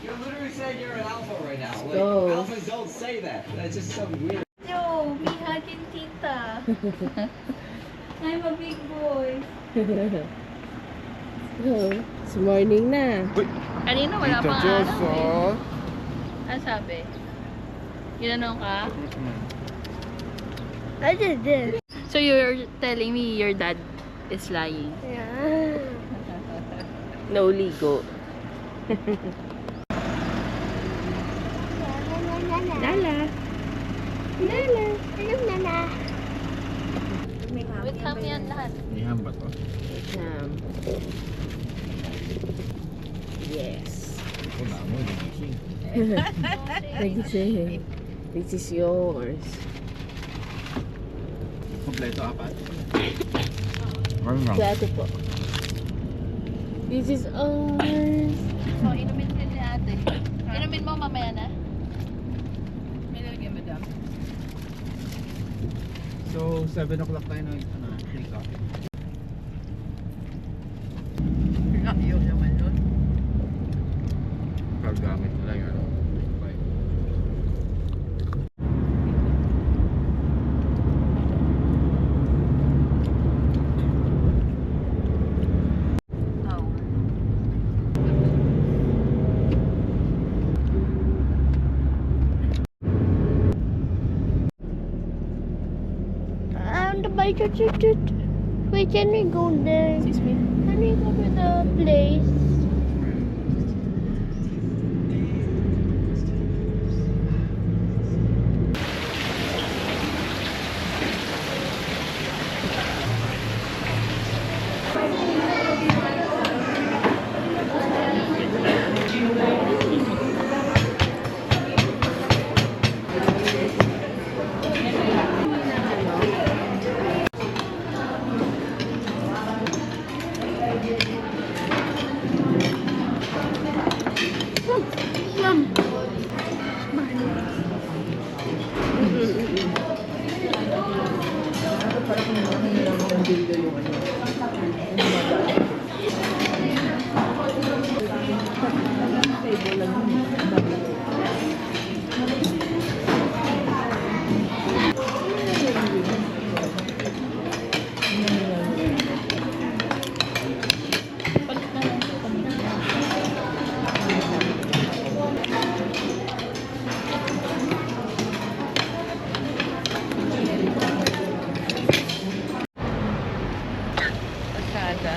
You're literally saying you're an alpha right now. Like, So, alphas don't say that. That's just so weird. Yo, be hugging tita. I'm a big boy. so, it's morning na. Kanina wala Tito pang Diyos, araw eh. oh. Ano sabi? Ginanong ka? I did this. So you're telling me your dad is lying? Yeah. No ligo. Lala. Nana. Anong nana? Wait, kami yan lahat. Nihan ba to? Exam. Yes. Ito na mo, nagising. Nagising. This is yours. Kompleto, apat? Or no? Sa ate po. This is ours. So, inumin din ni ate. Inumin mo mamaya na? May lalagyan mo dam? So, 7 o'clock tayo na take off. Ayaw naman yun. Paggamit nila yung ano. I want to buy chut. Wait, can we go there? Excuse me. Can we go to the place? Pasada.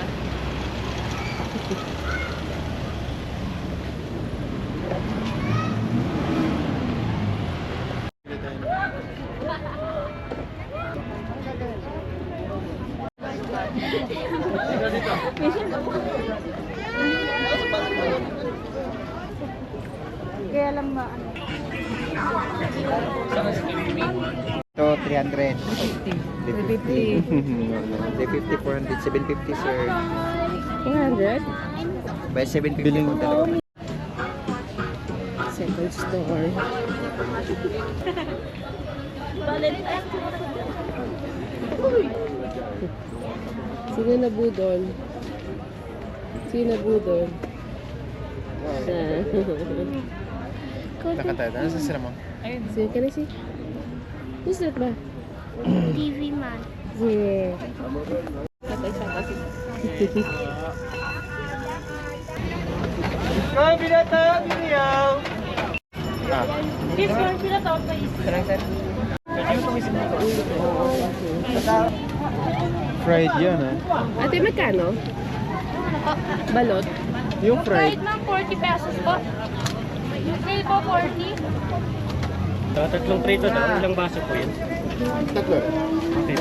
Kaya lang ba ano? Ito, 300. 350. 350, 400, 750, sir. 400? By 750 mo talaga. Second store. Sino na budol? Sino na budol? Nakatay, ano sa sila mo? Sino ka na si? Who's that ba? TV man. Yeah. Kaya binata, biniyaw! Ah. This one sila to, please. Fried yan, ha? Ate, magkano? Balot? Yung Kahit fried. ng 40 pesos po. Sale po 40. Tatlong prito daw, ilang baso po yun? Tatlo. Okay.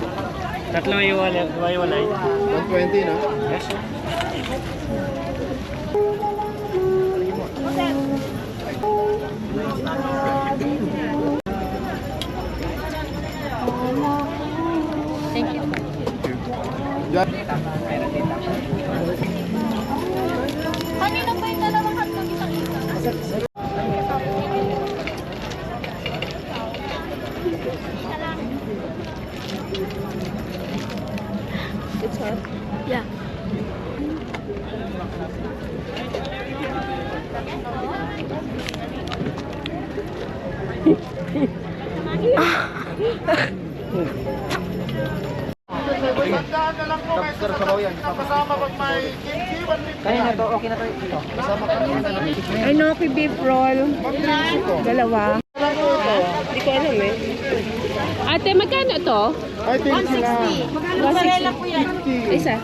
Tatlong iwalay. 120, no? Yes, sir. Thank you. Kanina pa yung dalawang hotdog isang isa. Tapos sabaw yan. Kasama pag may Kaya na to, okay na to. kasama ka naman. Inoki beef roll. Dalawa. Hindi ko alam eh. Ate, magkano to? I think sila. 160. Isa.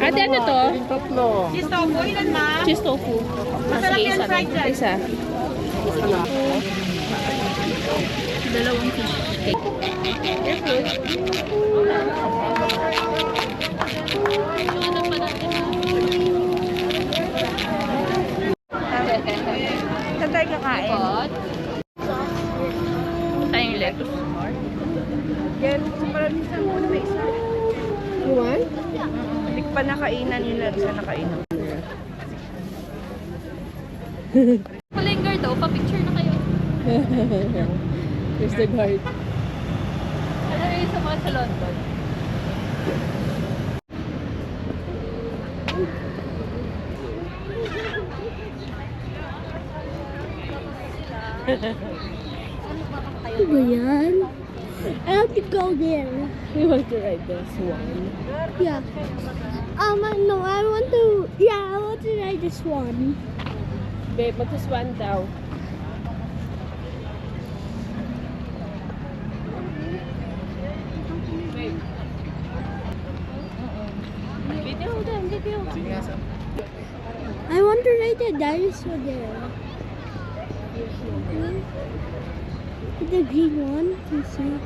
Ate, ano to? Tatlo. Cheese tofu. Sige, isa. Isa. Dalawang fish cake. Saan tayo kakain? Tayong lettuce. Yan, maraming sa muna may isa. What? Hindi ko pa nakainan nila. Isa nakainan. Linger daw, pa-picture na kayo. Here's the guard. Ano yun sa mga sa London? Ano ba yan? I have to go there. We want to ride this one. Yeah. No, I want to ride this one. Babe, magsuswan daw. Babe. Video din, video. Sige nga sa. I want to ride the dinosaur there. The green one, you see.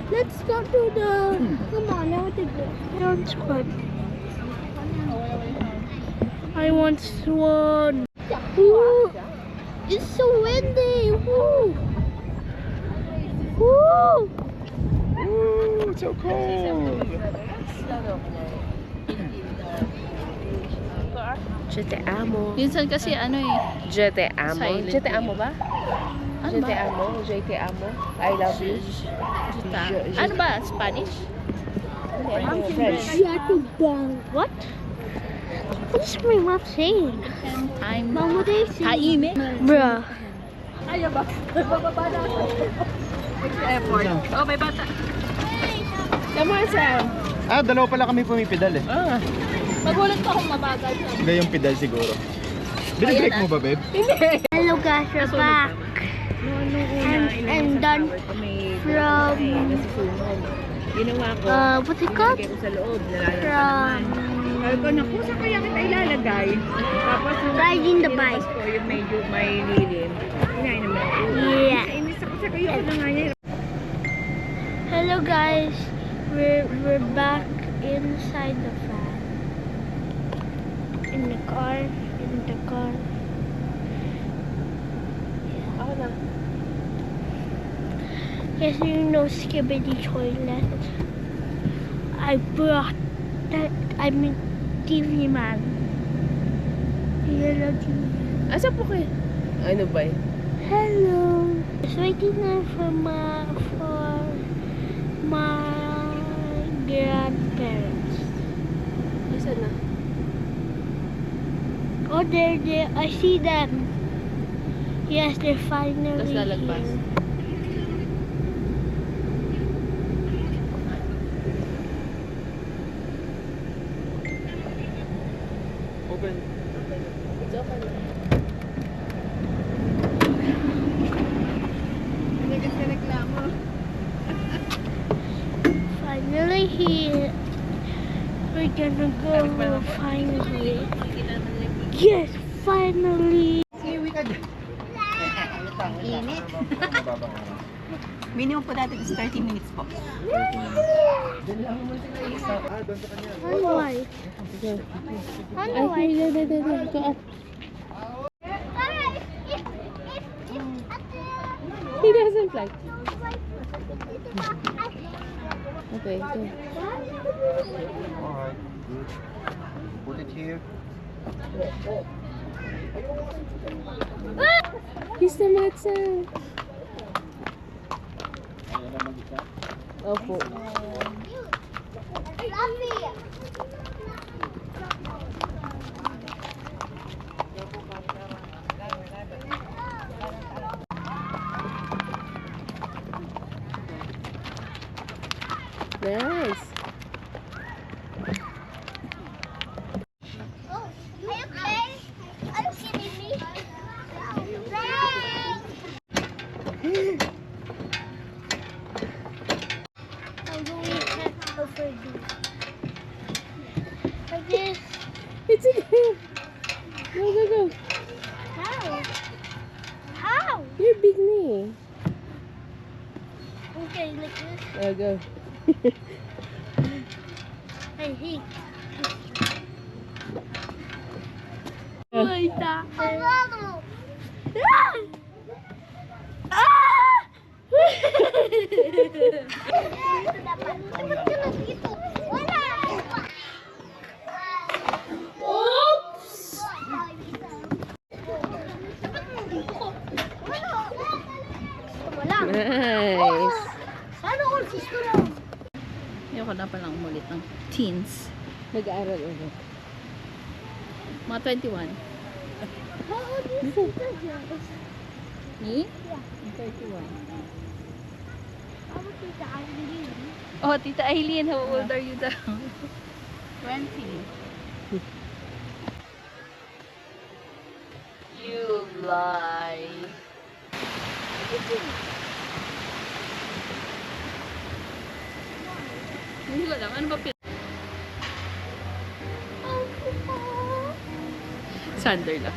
Let's go to the. Come on, I want to go. Don't squad. I want swan. Ooh, it's so windy. Woo. Woo. Ooh, it's so cold. Je te amo. Minsan kasi ano eh. Je te amo. Silent Je te eh. amo ba? Ano Je ba? te amo. Je te amo. I love you. Ano ba? Spanish? French. What? What is my mom saying? I'm Mom, what are you saying? Haime. Bruh. Ayaw ba? Bababa na ako. Airport. Oh, may bata. Come on, Sam. Dalawa pala kami pumipedal eh. Magulat pa akong mabagal. Hindi yung pedal siguro. Binibreak mo ba, babe? Hello guys, we're back. I'm done from Ginawa ko. what's it called? Lagay ko sa loob. Nalalagay From Sabi ko, naku, saan kaya kita ilalagay? Tapos yung riding the bike. ko, yung medyo may lilim. Hinahin naman ako. Yeah. Inis ako sa kayo. Ano nga niya? Hello guys, we're back inside the van. In the car. Ako lang. Yes, you know Skibidi toilet. I brought that. I'm a TV man. Hello TV. Asa po kayo? Ano ba eh? Hello. Just waiting there for my grandparents. Asa na? Oh, there. I see them. Yes, they're finally Tapos lalagpas. here. Open. It's open. Finally here. We're gonna go finally. Yes, finally. Minimum po natin is 30 minutes po. Ano why? Ano why? Go up. He doesn't like. Okay, go. Alright, good. Put it here. Kiss the matza. Opo. It's okay. Go, go, go. How? How? You're big na Okay, like this. eh. Go. I hate. Ay, Nice. Sana all sister. Ayoko na palang umulit ng teens. Nag-aaral ulit. Mga 21. How old is sister Jess? Me? 31. How old is the Eileen? Oh, Tita Aileen, how old are you daw? 20. You lie. Hindi ko alam. Ano ba Sander lang.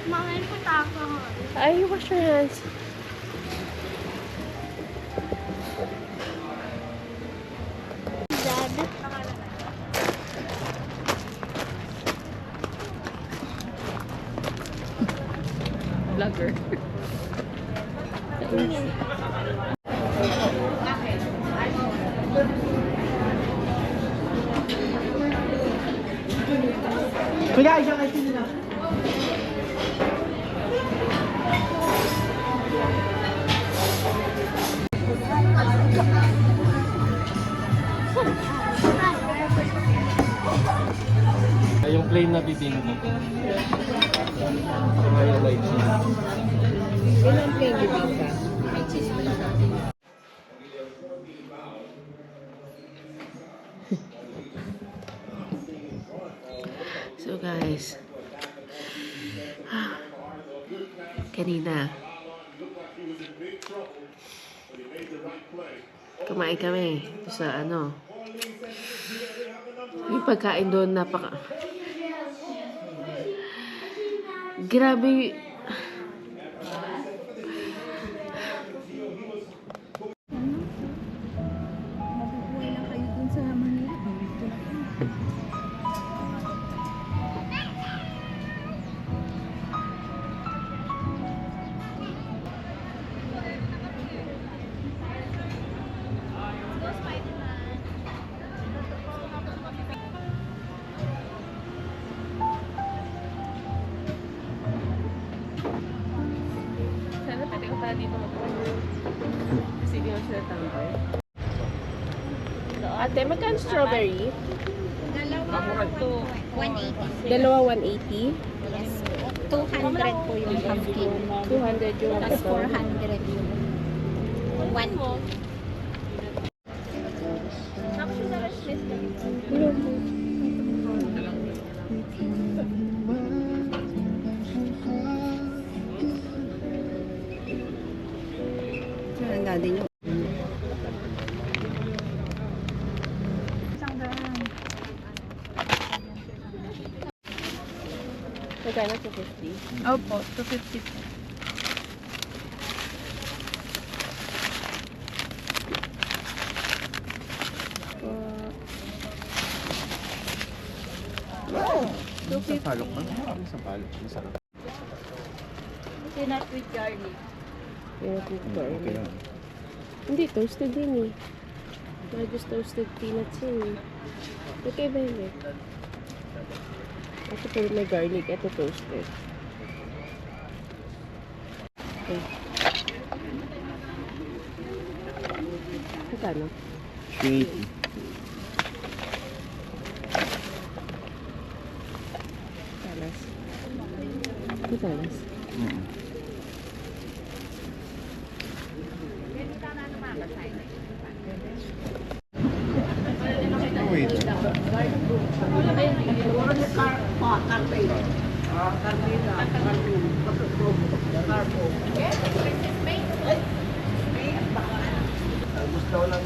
Mamain ko tako. Ay, wash your hands. Dad. Vlogger. Kuya, isang kayo nila. Yung plain na bibingka. Yung light cheese. Ilan plain bibingka? So guys, kanina kumain kami sa ano, yung pagkain doon grabe. Sana pwede ko tayo dito kasi di mo sila tambay. Ate, magkano strawberry? Dalawa 180. Yes. 200 po yung pumpkin. 200 yung Tapos 400 yung 1 Magkano 250? Opo, 250 po. Sa palok ba? Sa palok. Masarap. Peanut with garlic. Peanut with Okay garlic. lang. Hindi, toasted din eh. Not just toasted peanuts yun eh. Okay ba yun eh? Ito po may garlic, ito toasted. Okay. Magkano? 380. Talas. Ito talas. Oh, wait. Gusto lang